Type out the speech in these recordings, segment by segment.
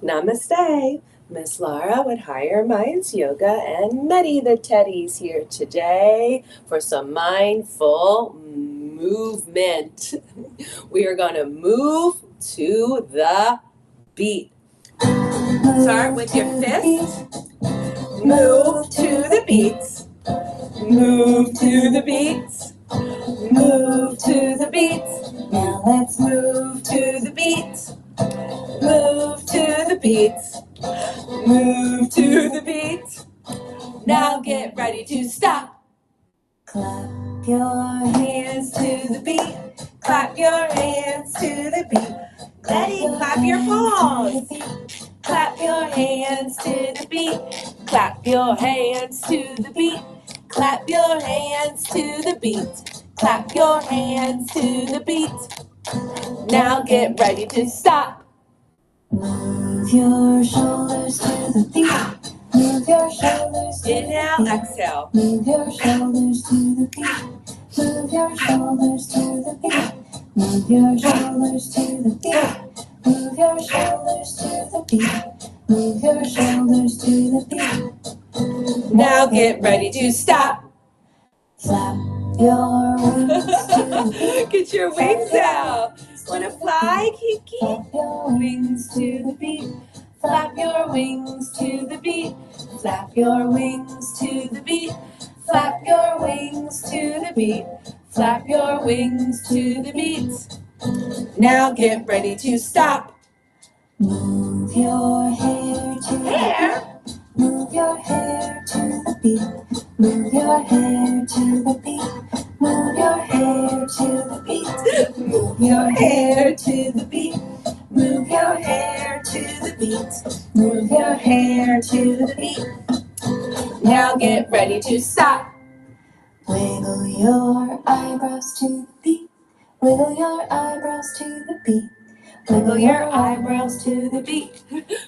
Namaste. Miss Laura with Higher Minds Yoga and Meddy the Teddy's here today for some mindful movement. We are going to move to the beat. Start with your fist. Move to the beats. Move to the beats. Move to the beats. Now let's move to the beats. Move to the beats. Move to the beat. Now get ready to stop. Clap your hands to the beat. Clap your hands to the beat. Meddy, clap your paws. Clap your hands to the beat. Clap your hands to the beat. Clap your hands to the beat. Clap your hands to the beat. Now get ready to stop. Move your shoulders to the beat. Move your shoulders to the beat. Inhale, exhale. Move your shoulders to the beat. Move your shoulders to the beat. Move your shoulders to the beat. Move your shoulders to the beat. Move your shoulders to the beat. Now get ready to stop. Flap your wings to the beat. Get your wings out. Wanna fly, Kiki? Flap your wings to the beat. Flap your wings to the beat. Flap your wings to the beat. Flap your wings to the beat. Flap your wings to the beat. Now get ready to stop. Move your hair to the beat. Move your hair to the beat. Move your hair to the beat. Move your hair to the beat. Move your hair to the beat. Move your hair to the beat. Move your hair to the beat. Now get ready to stop. Wiggle your eyebrows to the beat. Wiggle your eyebrows to the beat. Wiggle your eyebrows to the beat.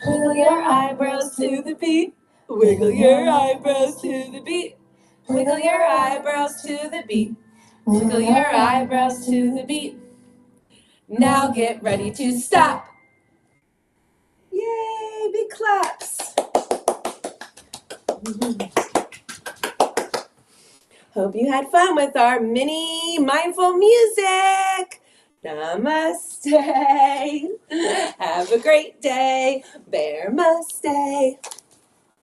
Wiggle your eyebrows to the beat. Wiggle your eyebrows to the beat. Wiggle your eyebrows to the beat. Wiggle your eyebrows to the beat. Now get ready to stop. Yay, big claps. Hope you had fun with our mini mindful music. Namaste. Have a great day. Bear must stay.